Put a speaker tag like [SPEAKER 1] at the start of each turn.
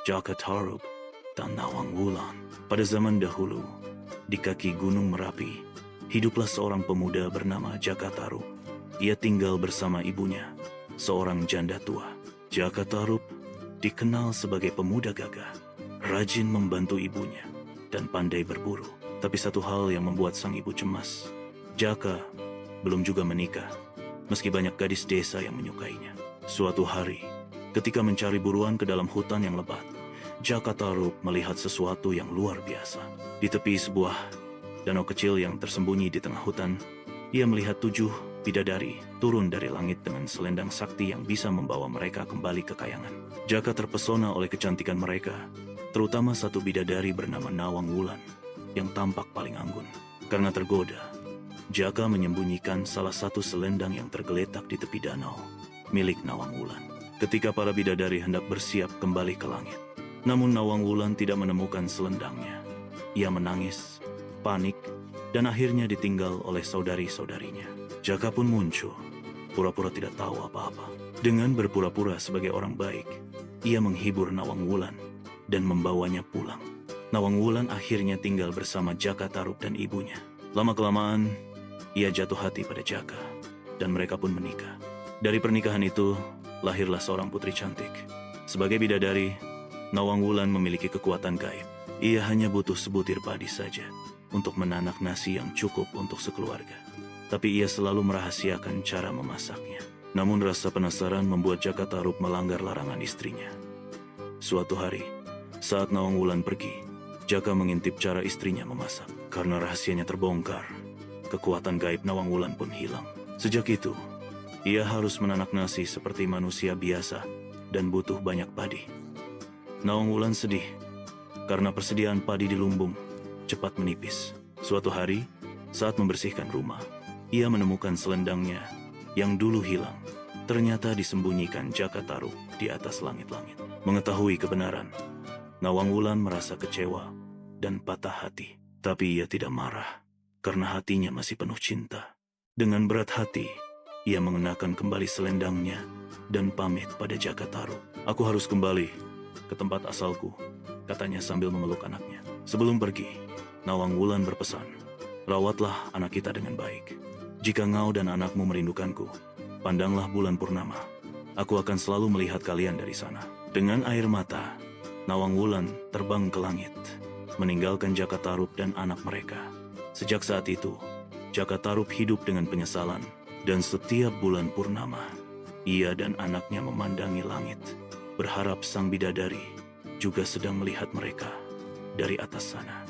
[SPEAKER 1] Jaka Tarub dan Nawang Wulan. Pada zaman dahulu, di kaki Gunung Merapi, hiduplah seorang pemuda bernama Jaka Tarub. Ia tinggal bersama ibunya, seorang janda tua. Jaka Tarub dikenal sebagai pemuda gagah, rajin membantu ibunya, dan pandai berburu. Tapi satu hal yang membuat sang ibu cemas, Jaka belum juga menikah, meski banyak gadis desa yang menyukainya. Suatu hari, ketika mencari buruan ke dalam hutan yang lebat, Jaka Tarub melihat sesuatu yang luar biasa. Di tepi sebuah danau kecil yang tersembunyi di tengah hutan, ia melihat 7 bidadari turun dari langit dengan selendang sakti yang bisa membawa mereka kembali ke kayangan. Jaka terpesona oleh kecantikan mereka, terutama satu bidadari bernama Nawang Wulan yang tampak paling anggun. Karena tergoda, Jaka menyembunyikan salah satu selendang yang tergeletak di tepi danau, milik Nawang Wulan. Ketika para bidadari hendak bersiap kembali ke langit, namun Nawang Wulan tidak menemukan selendangnya. Ia menangis, panik, dan akhirnya ditinggal oleh saudari-saudarinya. Jaka pun muncul, pura-pura tidak tahu apa-apa. Dengan berpura-pura sebagai orang baik, ia menghibur Nawang Wulan dan membawanya pulang. Nawang Wulan akhirnya tinggal bersama Jaka Tarub dan ibunya. Lama-kelamaan, ia jatuh hati pada Jaka, dan mereka pun menikah. Dari pernikahan itu, lahirlah seorang putri cantik. Sebagai bidadari, Nawang Wulan memiliki kekuatan gaib. Ia hanya butuh sebutir padi saja untuk menanak nasi yang cukup untuk sekeluarga. Tapi ia selalu merahasiakan cara memasaknya. Namun rasa penasaran membuat Jaka Tarub melanggar larangan istrinya. Suatu hari, saat Nawang Wulan pergi, Jaka mengintip cara istrinya memasak. Karena rahasianya terbongkar, kekuatan gaib Nawang Wulan pun hilang. Sejak itu, ia harus menanak nasi seperti manusia biasa dan butuh banyak padi. Nawang Wulan sedih karena persediaan padi di lumbung cepat menipis. Suatu hari, saat membersihkan rumah, ia menemukan selendangnya yang dulu hilang. Ternyata disembunyikan Jaka Tarub di atas langit-langit. Mengetahui kebenaran, Nawang Wulan merasa kecewa dan patah hati. Tapi ia tidak marah karena hatinya masih penuh cinta. Dengan berat hati, ia mengenakan kembali selendangnya dan pamit pada Jaka Tarub. "Aku harus kembali ke tempat asalku," katanya sambil memeluk anaknya. Sebelum pergi, Nawang Wulan berpesan, "Rawatlah anak kita dengan baik. Jika engkau dan anakmu merindukanku, pandanglah bulan purnama. Aku akan selalu melihat kalian dari sana." Dengan air mata, Nawang Wulan terbang ke langit, meninggalkan Jaka Tarub dan anak mereka. Sejak saat itu, Jaka Tarub hidup dengan penyesalan, dan setiap bulan purnama, ia dan anaknya memandangi langit, berharap sang bidadari juga sedang melihat mereka dari atas sana.